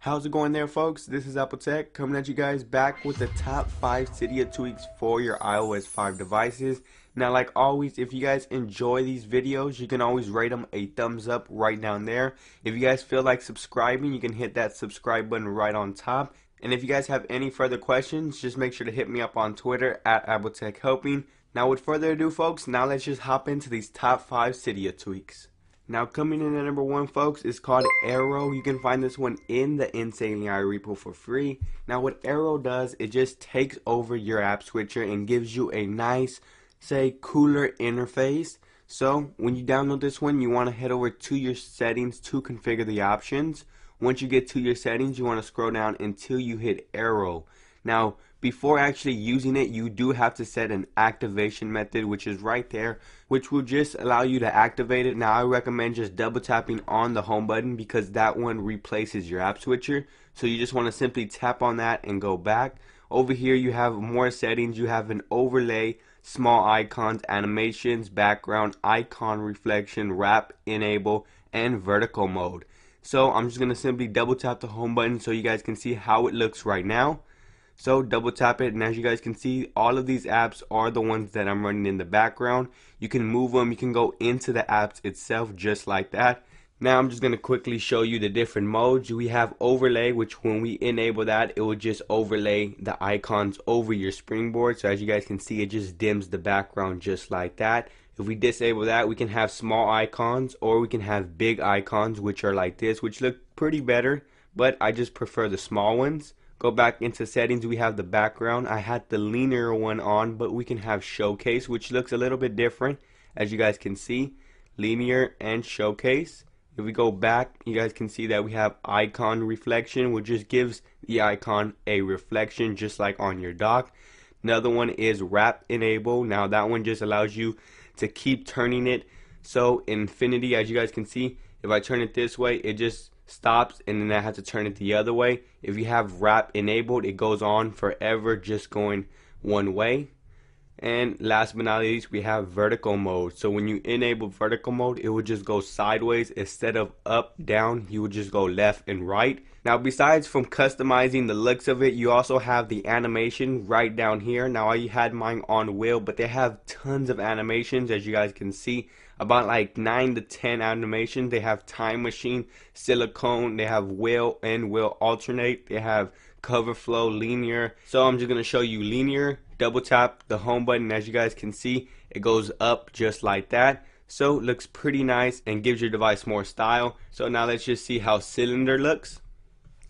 How's it going there, folks? This is Apple Tech coming at you guys back with the top 5 Cydia tweaks for your iOS 5 devices. Now, like always, if you guys enjoy these videos, you can always rate them a thumbs up right down there. If you guys feel like subscribing, you can hit that subscribe button right on top. And if you guys have any further questions, just make sure to hit me up on Twitter at AppleTechHelping. Now, with further ado, folks, now let's just hop into these top 5 Cydia tweaks. Now, coming in at number 1, folks, is called Arrow. You can find this one in the Insanely I repo for free. Now, what Arrow does, it just takes over your app switcher and gives you a nice, say, cooler interface. So, when you download this one, you want to head over to your settings to configure the options. Once you get to your settings, you want to scroll down until you hit Arrow. Now, before actually using it, you do have to set an activation method, which is right there, which will just allow you to activate it. Now, I recommend just double tapping on the home button because that one replaces your app switcher. So you just want to simply tap on that and go back. Over here, you have more settings. You have an overlay, small icons, animations, background, icon reflection, wrap, enable, and vertical mode. So I'm just going to simply double tap the home button so you guys can see how it looks right now. So double tap it, and as you guys can see, all of these apps are the ones that I'm running in the background. You can move them, you can go into the apps itself just like that. Now I'm just going to quickly show you the different modes. We have overlay, which when we enable that, it will just overlay the icons over your springboard. So as you guys can see, it just dims the background just like that. If we disable that, we can have small icons, or we can have big icons, which are like this, which look pretty better, but I just prefer the small ones. Go back into settings, we have the background. I had the linear one on, but we can have showcase, which looks a little bit different. As you guys can see, linear and showcase. If we go back, you guys can see that we have icon reflection, which just gives the icon a reflection just like on your dock. Another one is wrap enable. Now that one just allows you to keep turning it so infinity. As you guys can see, if I turn it this way, it just stops, and then I have to turn it the other way. If you have wrap enabled, it goes on forever just going one way. And last but not least, we have vertical mode. So when you enable vertical mode, it will just go sideways. Instead of up, down, you will just go left and right. Now, besides from customizing the looks of it, you also have the animation right down here. Now, I had mine on wheel, but they have tons of animations, as you guys can see. About like 9 to 10 animations. They have time machine, silicone, they have wheel and wheel alternate, they have cover flow, linear. So I'm just going to show you linear. Double tap the home button, as you guys can see, it goes up just like that. So it looks pretty nice and gives your device more style. So now let's just see how cylinder looks.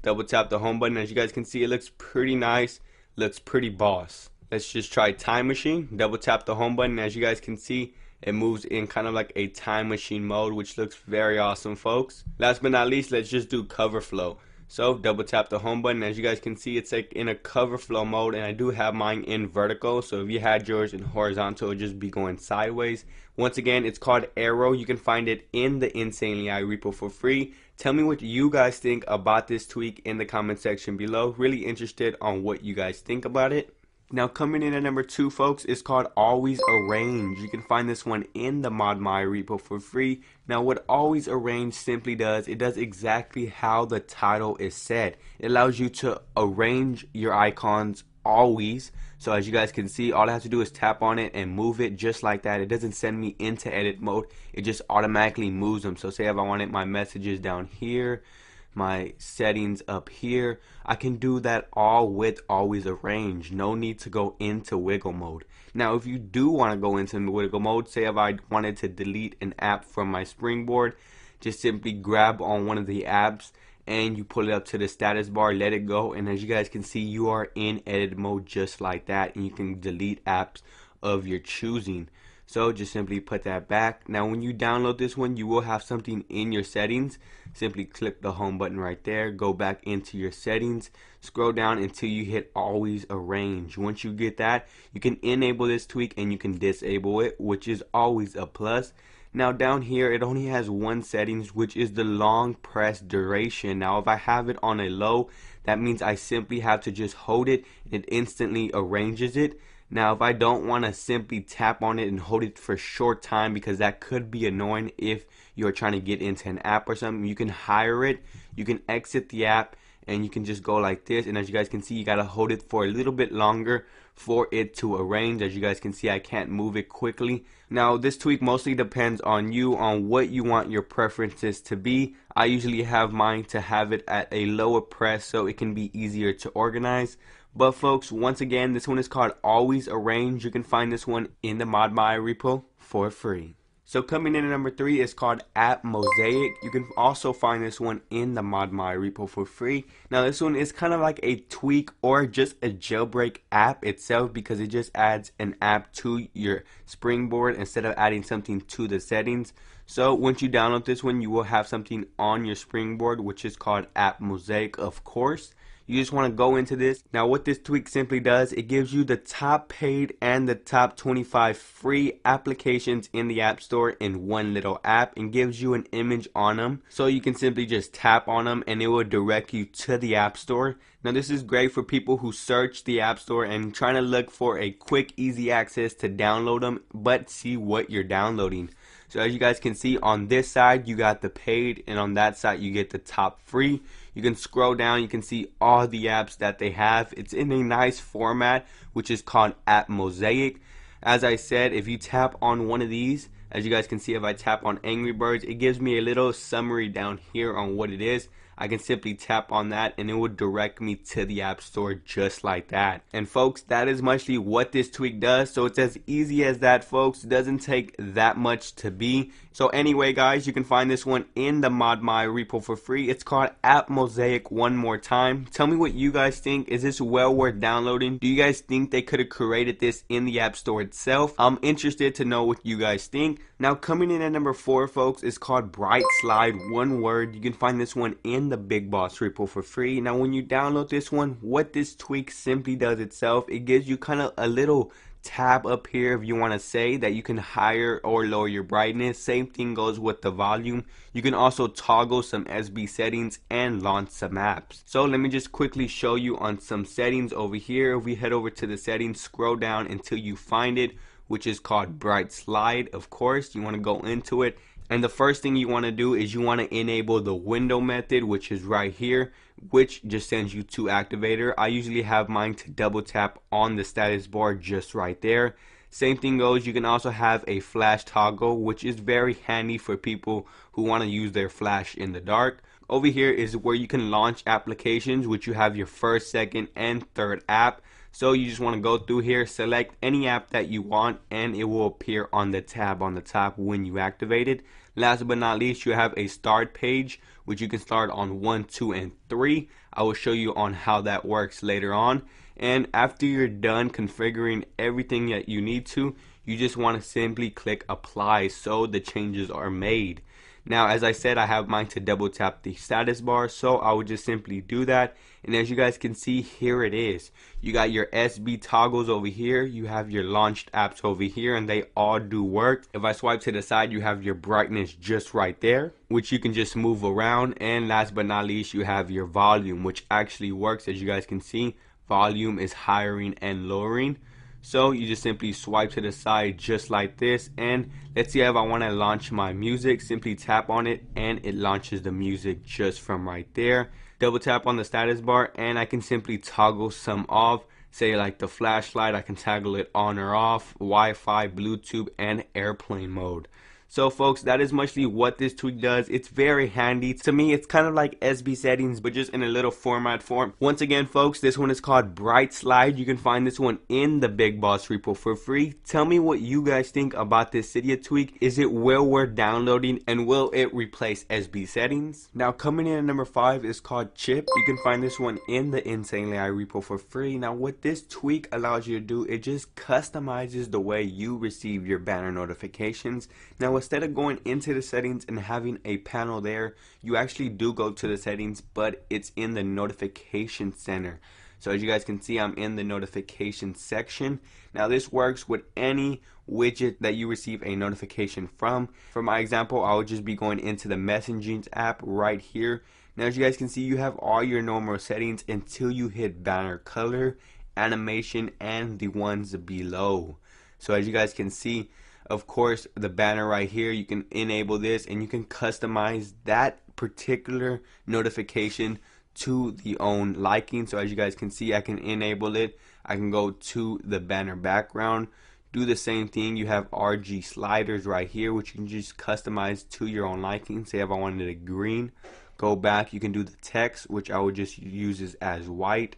Double tap the home button, as you guys can see, it looks pretty nice, looks pretty boss. Let's just try time machine. Double tap the home button, as you guys can see, it moves in kind of like a time machine mode, which looks very awesome, folks. Last but not least, let's just do cover flow. So double tap the home button, as you guys can see, it's like in a cover flow mode, and I do have mine in vertical. So if you had yours in horizontal, it would just be going sideways. Once again, it's called Arrow. You can find it in the Insanely I repo for free. Tell me what you guys think about this tweak in the comment section below. Really interested on what you guys think about it. Now, coming in at number 2, folks, is called Always Arrange. You can find this one in the Mod My repo for free. Now, what Always Arrange simply does, it does exactly how the title is said. It allows you to arrange your icons always. So as you guys can see, all I have to do is tap on it and move it just like that. It doesn't send me into edit mode. It just automatically moves them. So say if I wanted my messages down here, my settings up here, I can do that all with Always Arrange. No need to go into wiggle mode. Now, if you do want to go into wiggle mode, say if I wanted to delete an app from my springboard, just simply grab on one of the apps and you pull it up to the status bar, let it go, and as you guys can see, you are in edit mode just like that, and you can delete apps of your choosing. So just simply put that back. Now when you download this one, you will have something in your settings. Simply click the home button right there, go back into your settings, scroll down until you hit Always Arrange. Once you get that, you can enable this tweak and you can disable it, which is always a plus. Now down here, it only has one settings, which is the long press duration. Now if I have it on a low, that means I simply have to just hold it and it instantly arranges it. Now if I don't want to simply tap on it and hold it for a short time, because that could be annoying if you're trying to get into an app or something, you can hire it, you can exit the app, and you can just go like this, and as you guys can see, you gotta hold it for a little bit longer for it to arrange. As you guys can see, I can't move it quickly. Now this tweak mostly depends on you, on what you want your preferences to be. I usually have mine to have it at a lower press so it can be easier to organize. But folks, once again, this one is called Always Arrange. You can find this one in the ModMy repo for free. So coming in at number 3 is called App Mosaic. You can also find this one in the ModMy repo for free. Now this one is kind of like a tweak or just a jailbreak app itself, because it just adds an app to your Springboard instead of adding something to the settings. So once you download this one, you will have something on your Springboard, which is called App Mosaic, of course. You just want to go into this. Now what this tweak simply does, it gives you the top paid and the top 25 free applications in the App Store in one little app, and gives you an image on them. So you can simply just tap on them and it will direct you to the App Store. Now this is great for people who search the App Store and trying to look for a quick, easy access to download them, but see what you're downloading. So as you guys can see, on this side you got the paid, and on that side you get the top free. You can scroll down, you can see all the apps that they have. It's in a nice format, which is called App Mosaic. As I said, if you tap on one of these, as you guys can see, if I tap on Angry Birds, it gives me a little summary down here on what it is. I can simply tap on that and it will direct me to the App Store just like that. And folks, that is mostly what this tweak does. So it's as easy as that, folks. It doesn't take that much to be. So anyway, guys, you can find this one in the ModMy repo for free. It's called App Mosaic one more time. Tell me what you guys think. Is this well worth downloading? Do you guys think they could have created this in the App Store itself? I'm interested to know what you guys think. Now coming in at number 4, folks, is called Bright Slide, one word. You can find this one in the Big Boss repo for free. Now when you download this one, what this tweak simply does itself, it gives you kind of a little tab up here, if you want to say, that you can higher or lower your brightness. Same thing goes with the volume. You can also toggle some SB settings and launch some apps. So let me just quickly show you on some settings over here. If we head over to the settings, scroll down until you find it, which is called Bright Slide. Of course, you want to go into it, and the first thing you want to do is you want to enable the window method, which is right here, which just sends you to activator. I usually have mine to double tap on the status bar just right there. Same thing goes, you can also have a flash toggle, which is very handy for people who want to use their flash in the dark. Over here is where you can launch applications, which you have your first, second, and third app. So you just want to go through here, select any app that you want, and it will appear on the tab on the top when you activate it. Last but not least, you have a start page, which you can start on 1, 2, and 3. I will show you on how that works later on. And after you're done configuring everything that you need to, you just want to simply click apply so the changes are made. Now, as I said, I have mine to double tap the status bar, so I would just simply do that. And as you guys can see, here it is. You got your SB toggles over here, you have your launched apps over here, and they all do work. If I swipe to the side, you have your brightness just right there, which you can just move around. And last but not least, you have your volume, which actually works. As you guys can see, volume is highering and lowering. So you just simply swipe to the side just like this, and let's see if I want to launch my music. Simply tap on it and it launches the music just from right there. Double tap on the status bar and I can simply toggle some off. Say like the flashlight, I can toggle it on or off, Wi-Fi, Bluetooth, and airplane mode. So folks, that is mostly what this tweak does. It's very handy. To me, it's kind of like SB settings, but just in a little format form. Once again, folks, this one is called Bright Slide. You can find this one in the Big Boss repo for free. Tell me what you guys think about this Cydia tweak. Is it well worth downloading, and will it replace SB settings? Now, coming in at number 5 is called Chip. You can find this one in the Insanely AI repo for free. Now, what this tweak allows you to do, it just customizes the way you receive your banner notifications. Now, instead of going into the settings and having a panel there, you actually do go to the settings, but it's in the notification center. So as you guys can see, I'm in the notification section. Now this works with any widget that you receive a notification from. For my example, I would just be going into the messaging app right here. Now as you guys can see, you have all your normal settings until you hit banner color, animation, and the ones below. So as you guys can see, of course, the banner right here, you can enable this and you can customize that particular notification to the own liking. So as you guys can see, I can enable it. I can go to the banner background, do the same thing. You have RG sliders right here, which you can just customize to your own liking. Say if I wanted it green, go back, you can do the text, which I would just use as white,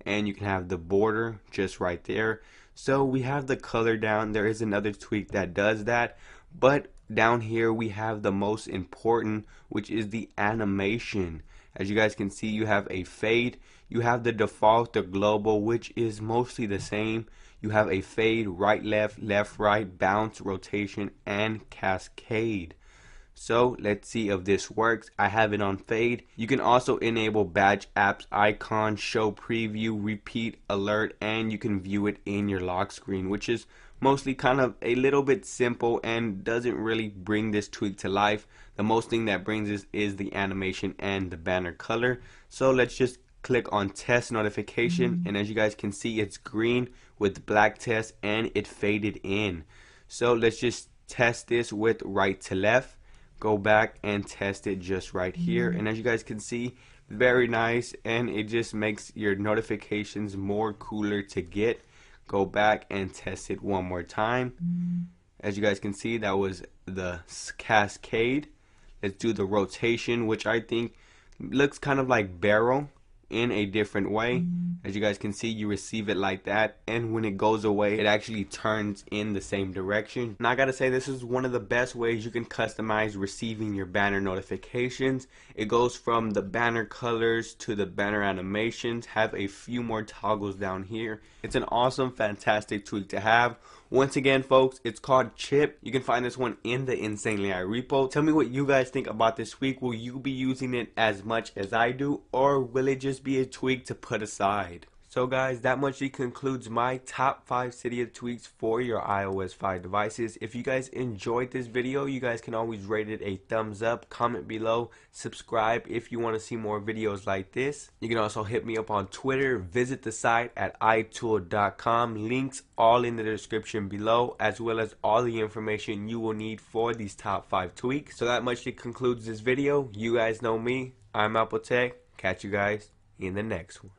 and you can have the border just right there. So we have the color down. There is another tweak that does that, but down here we have the most important, which is the animation. As you guys can see, you have a fade, you have the default, the global, which is mostly the same. You have a fade, right left, left right, bounce, rotation, and cascade. So let's see if this works. I have it on fade. You can also enable badge apps icon, show preview, repeat alert, and you can view it in your lock screen, which is mostly kind of a little bit simple and doesn't really bring this tweak to life. The most thing that brings this is the animation and the banner color. So let's just click on test notification, and as you guys can see, it's green with black test and it faded in. So let's just test this with right to left. Go back and test it just right here, and as you guys can see, very nice, and it just makes your notifications more cooler to get. Go back and test it one more time. As you guys can see, that was the cascade. Let's do the rotation, which I think looks kind of like barrel in a different way. As you guys can see, you receive it like that, and when it goes away, it actually turns in the same direction. And I gotta say, this is one of the best ways you can customize receiving your banner notifications. It goes from the banner colors to the banner animations, have a few more toggles down here. It's an awesome, fantastic tweak to have. Once again, folks, it's called Chip. You can find this one in the Insanely High repo. Tell me what you guys think about this tweak. Will you be using it as much as I do, or will it just be a tweak to put aside? So guys, that much concludes my top 5 Cydia tweaks for your iOS 5 devices. If you guys enjoyed this video, you guys can always rate it a thumbs up, comment below, subscribe if you want to see more videos like this. You can also hit me up on Twitter, visit the site at itool.com, links all in the description below, as well as all the information you will need for these top 5 tweaks. So that much concludes this video. You guys know me, I'm Apple Tech. Catch you guys in the next one.